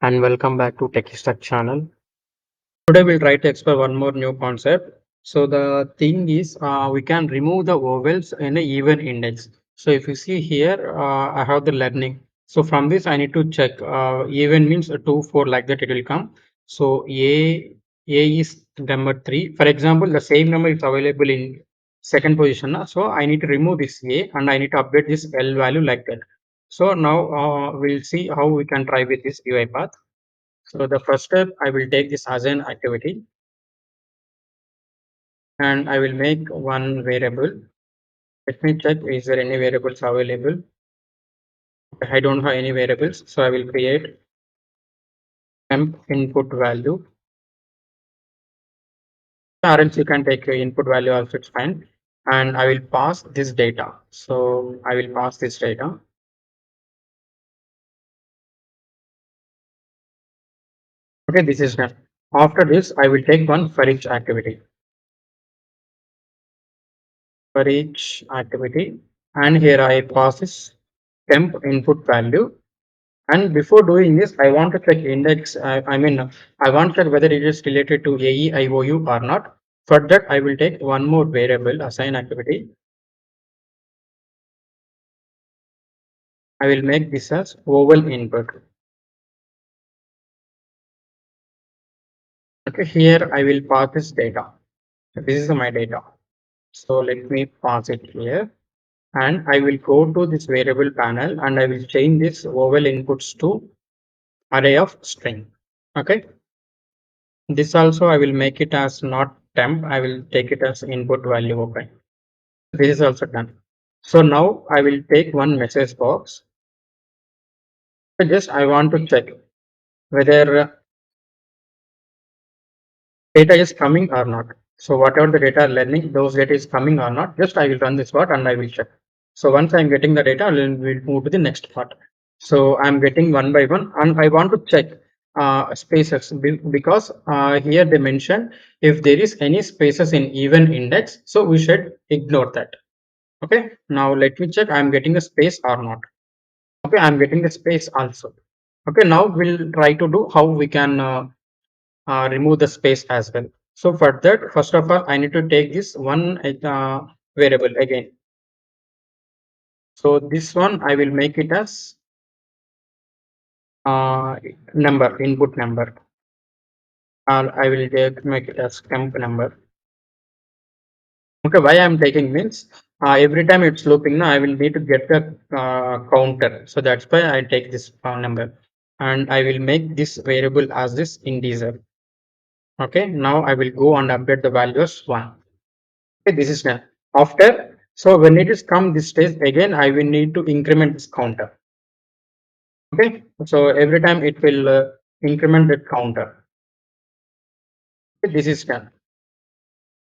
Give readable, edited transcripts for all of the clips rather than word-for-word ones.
and welcome back to techystack channel. Today we'll try to explore one more new concept. So the thing is, we can remove the vowels in a even index. So if you see here, I have the learning. So from this I need to check. Even means 2, 4 like that it will come. So A is number 3. For example, the same number is available in second position. So I need to remove this A and I need to update this L value like that. So now we'll see how we can try with this UiPath. So the first step, I will take this as an activity and I will make one variable. Let me check, is there any variables available? I don't have any variables, so I will create temp input value. Or else you can take your input value also, it's fine. And I will pass this data. So I will pass this data. Okay, this is done. After this, I will take one for each activity. For each activity, and here I pass this temp input value. And before doing this, I want to check index. I want to check whether it is related to AEIOU or not. For that, I will take one more variable, assign activity. I will make this as vowel input. Okay, here I will pass this data. So this is my data. So let me pass it here. And I will go to this variable panel and I will change this vowel inputs to array of string. Okay. This also I will make it as not temp. I will take it as input value. Okay. This is also done. So now I will take one message box. So just I want to check whether data is coming or not. So whatever the data learning, those data is coming or not. Just I will run this part and I will check. So once I'm getting the data, we'll move to the next part. So I'm getting one by one, and I want to check spaces because here they mention if there is any spaces in even index, so we should ignore that. Okay. Now let me check. I'm getting a space or not. Okay, I'm getting the space also. Okay, now we'll try to do how we can remove the space as well. So for that, first of all, I need to take this one variable again. So this one, I will make it as number, input number. I will make it as temp number. Okay, why I'm taking means every time it's looping now, I will need to get the counter. So that's why I take this number and I will make this variable as this integer. Okay, now I will go and update the values 1. Okay, this is done. After, so when it is come this stage again, I will need to increment this counter. Okay, so every time it will increment the counter. Okay, this is done.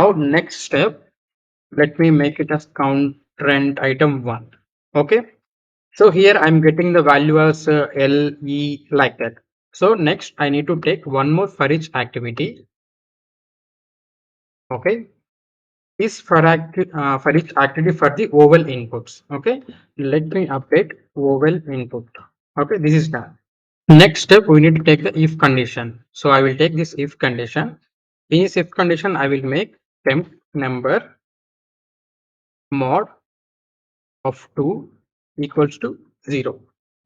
Now next step, let me make it as current item 1. Okay, so here I'm getting the value as L, E like that. So next I need to take one more for each activity. Okay, is for each activity for the vowel inputs. Okay, let me update vowel input. Okay, this is done. Next step, we need to take the if condition. So I will take this if condition. In this if condition, I will make temp number mod of 2 equals to 0.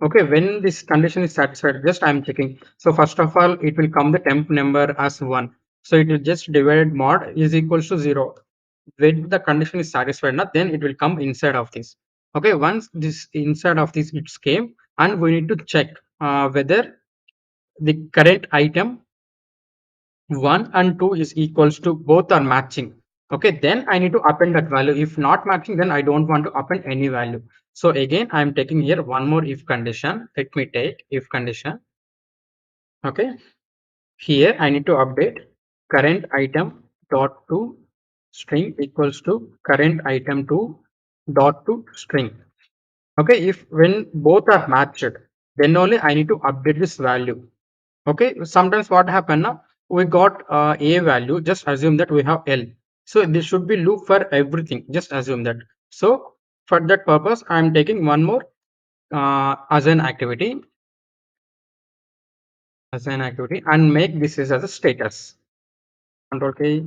Okay, when this condition is satisfied, just I am checking. So first of all, it will come the temp number as 1. So it will just divide mod is equals to 0. When the condition is satisfied, now then it will come inside of this. Okay, once this inside of this it came, and we need to check whether the current item 1 and 2 is equals to both are matching. Okay, then I need to append that value. If not matching, then I don't want to append any value. So again, I'm taking here one more if condition. Let me take if condition. Okay, here I need to update current item dot to string equals to current item 2 dot to string. Okay, if when both are matched, then only I need to update this value. Okay, sometimes what happen now, we got a value, just assume that we have L. So this should be loop for everything, just assume that. So for that purpose, I am taking one more as an activity. assign activity and make this is as a status. Control K,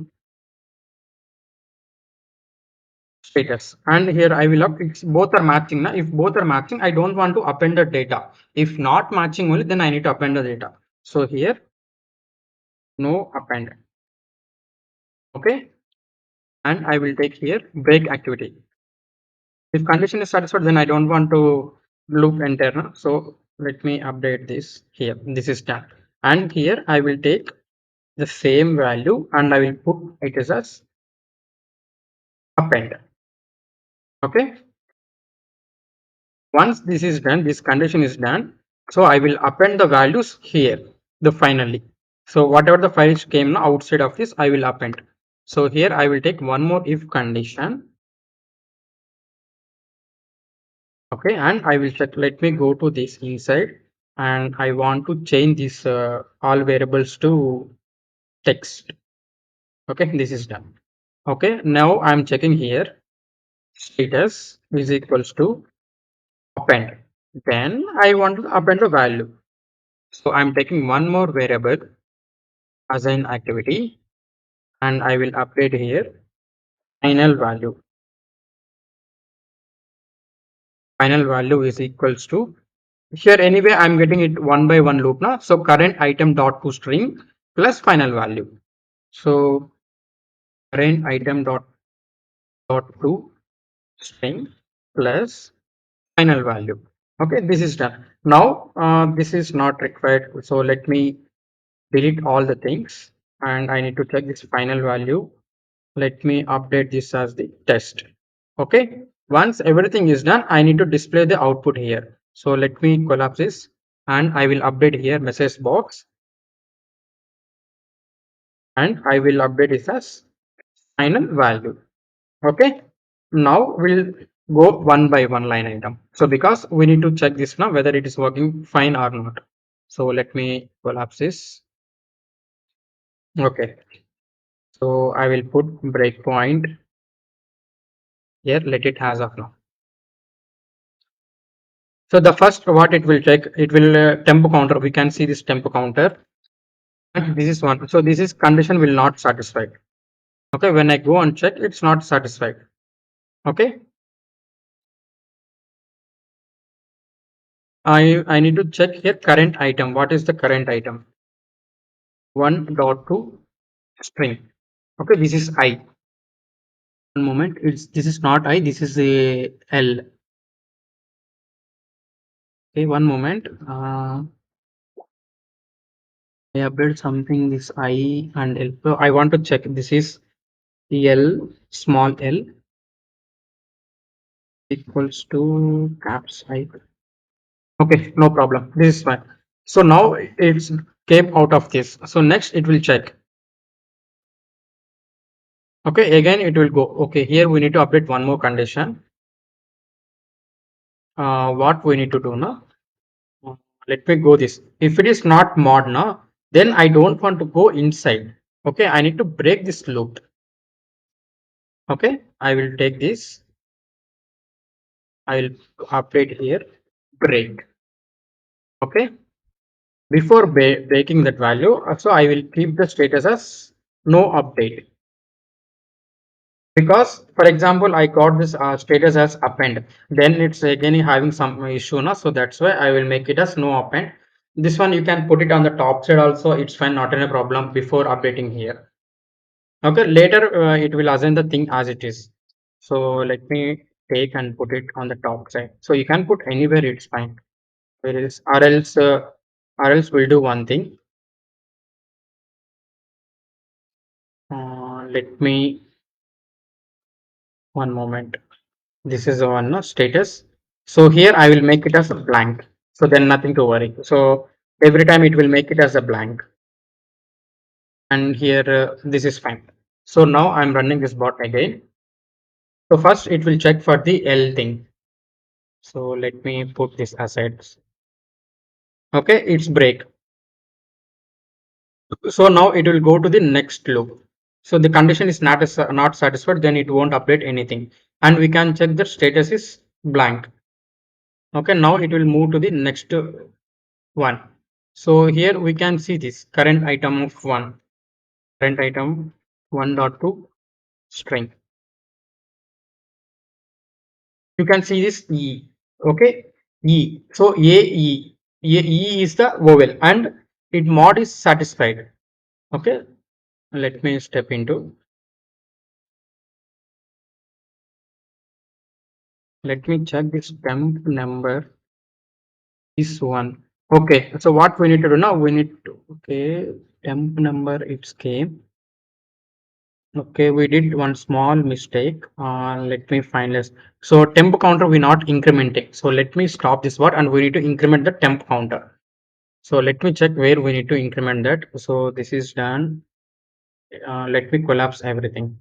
status. And here I will up, it's both are matching now. If both are matching, I don't want to append the data. If not matching only, then I need to append the data. So here, no append. Okay. And I will take here break activity. If condition is satisfied, then I don't want to loop enter. No? So let me update this here. This is done. And here I will take the same value and I will put it as append. Okay. Once this is done, this condition is done. So I will append the values here, the finally. So whatever the files came now outside of this, I will append. So here I will take one more if condition. Okay, and I will check. Let me go to this inside, and I want to change this all variables to text. Okay, this is done. Okay, now I'm checking here. Status is equals to append. Then I want to append the value. So I'm taking one more variable assign activity and I will update here final value. Final value is equals to here anyway I'm getting it one by one loop now. So current item dot to string plus final value. So current item dot to string plus final value. Okay, this is done. Now this is not required. So let me delete all the things and I need to check this final value. Let me update this as the test. Okay, once everything is done, I need to display the output here. So let me collapse this and I will update here message box and I will update this as final value. Okay, now we'll go one by one line item. So because we need to check this now whether it is working fine or not. So let me collapse this. Okay, so I will put breakpoint here. Let it as of now. So the first what it will check, it will tempo counter. We can see this tempo counter. And this is one. So this is condition will not satisfied. Okay, when I go and check, it's not satisfied. Okay, I need to check here current item. What is the current item? 1.2 string. Okay, this is I. One moment. It's this is not I. This is a L. Okay, one moment. I update something. This I and L. So I want to check. This is L small L equals to caps I. Okay, no problem. This is fine. So now it's came out of this. So next it will check. Okay, again it will go. Okay, here we need to update one more condition. What we need to do now? Uh, Let me go this. If it is not mod now, then I don't want to go inside. Okay, I need to break this loop. Okay, I will take this. I will update here break. Okay, before breaking that value, so I will keep the status as no update. Because for example I got this status as append, then it's again having some issue now, so that's why I will make it as no append. This one you can put it on the top side also, it's fine, not any problem before updating here. Okay, later it will assign the thing as it is. So let me take and put it on the top side, so you can put anywhere, it's fine. Where is or else we'll do one thing. Let me one moment. This is the one no status. So here I will make it as a blank. So then nothing to worry. So every time it will make it as a blank. And here this is fine. So now I'm running this bot again. So first it will check for the L thing. So let me put this aside. Okay, it's break. So now it will go to the next loop. So the condition is not satisfied, then it won't update anything. And we can check the status is blank. Okay, now it will move to the next one. So here we can see this current item of 1, current item 1 dot 2 string. You can see this E. Okay, E. So A E is the vowel and it mod is satisfied. Okay, let me step into. Let me check this temp number is 1. Okay, so what we need to do now? We need to, okay, temp number it's came. Okay, we did one small mistake. Let me find this. So temp counter we not incrementing. So let me stop this one and we need to increment the temp counter. So let me check where we need to increment that. So this is done. Let me collapse everything.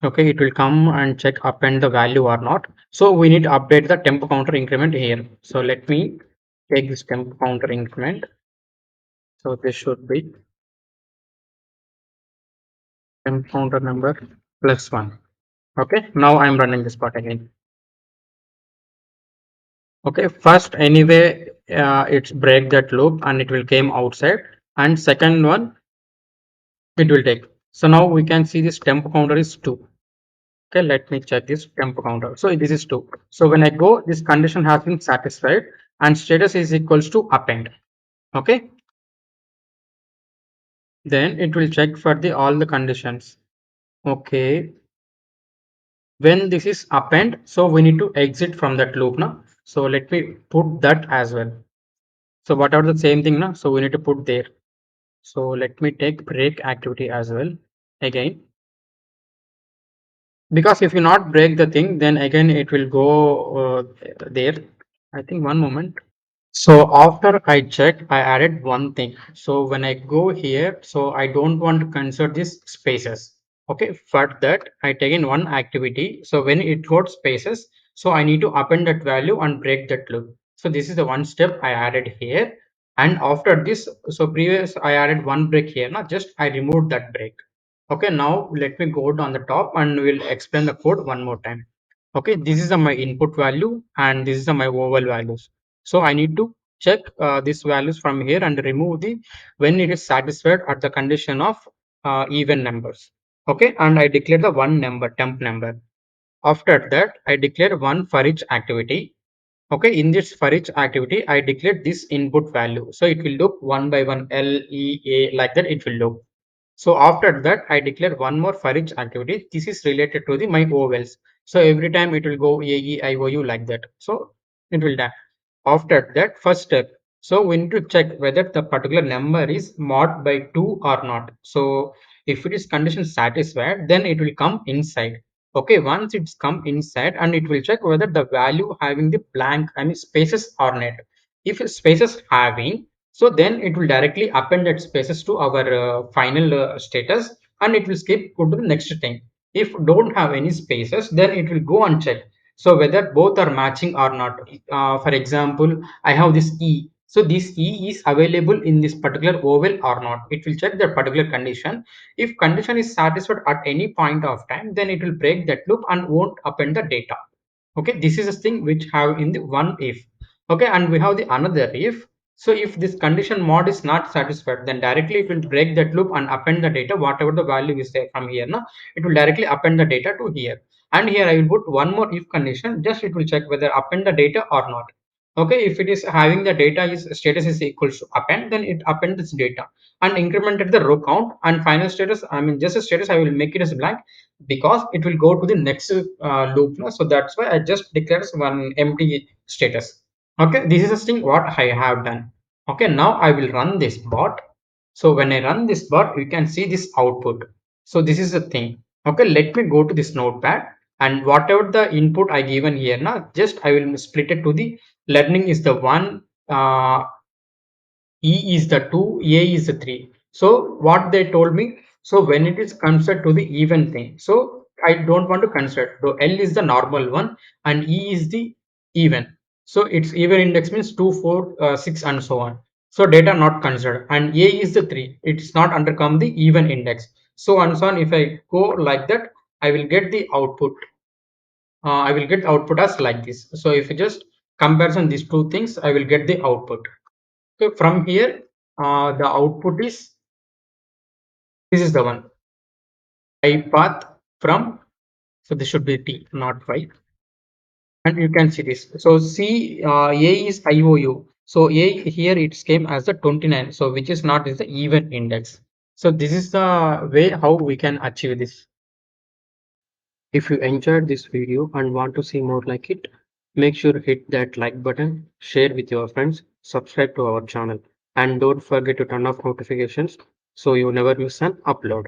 Okay, it will come and check append the value or not. So we need to update the temp counter increment here. So let me take this temp counter increment. So this should be temp counter number +1. Okay, now I'm running this part again. Okay, first anyway, it's break that loop and it will came outside. And second one, it will take. So now we can see this temp counter is 2. Okay, let me check this temp counter. So this is 2. So when I go, this condition has been satisfied and status is equals to append. Okay, then it will check for the all the conditions. Okay, when this is append, so we need to exit from that loop now. So let me put that as well. So whatever the same thing now, so we need to put there. So let me take break activity as well again, because if you not break the thing, then again it will go there. I think one moment. So after I checked, I added one thing. So when I go here, so I don't want to consider these spaces. Okay, for that I take in one activity. So when it got spaces, so I need to append that value and break that loop. So this is the one step I added here. And after this, so previous I added one break here. Not just I removed that break. Okay, now let me go down the top and we'll explain the code one more time. Okay, this is my input value and this is my vowel values. So I need to check these values from here and remove the when it is satisfied at the condition of even numbers. Okay, and I declare the one number, temp number. After that, I declare one for each activity. Okay, in this for each activity, I declare this input value. So it will look one by one L, E, A, like that it will look. So after that, I declare one more for each activity. This is related to the my vowels. So every time it will go A, E, I, O, U like that. So it will die. After that, first step. So we need to check whether the particular number is mod by 2 or not. So if it is condition satisfied, then it will come inside. Okay, once it's come inside and it will check whether the value having the blank, I mean spaces or not. If spaces having, so then it will directly append that spaces to our final status and it will skip go to the next thing. If don't have any spaces, then it will go and check. So whether both are matching or not. For example, I have this E. So this E is available in this particular vowel or not. It will check that particular condition. If condition is satisfied at any point of time, then it will break that loop and won't append the data. Okay, this is a thing which have in the one if. Okay, and we have the another if. So if this condition mod is not satisfied, then directly it will break that loop and append the data whatever the value is there from here now, it will directly append the data to here. And here I will put one more if condition, just it will check whether append the data or not. Okay, if it is having the data is status is equals to append, then it append this data and incremented the row count and final status, I mean just a status I will make it as blank because it will go to the next loop. No? So that's why I just declares one empty status. Okay, this is the thing what I have done. Okay, now I will run this bot. So when I run this bot, you can see this output. So this is the thing. Okay, let me go to this notepad and whatever the input I given here now, just I will split it to the learning is the one, E is the 2, A is the 3. So what they told me, so when it is considered to the even thing, so I don't want to consider. So L is the normal one and E is the even. So its even index means 2, 4, 6 and so on. So data not considered and A is the 3. It's not undercome the even index. So and so on. If I go like that, I will get the output. I will get output as like this. So if you just comparison these two things, I will get the output. Okay, from here, the output is, this is the one, I path from, so this should be T, not Y. And you can see this. So C, A is IOU. So A here it came as the 29. So which is not is the even index. So this is the way how we can achieve this. If you enjoyed this video and want to see more like it, make sure to hit that like button, share with your friends, subscribe to our channel, and don't forget to turn off notifications so you never miss an upload.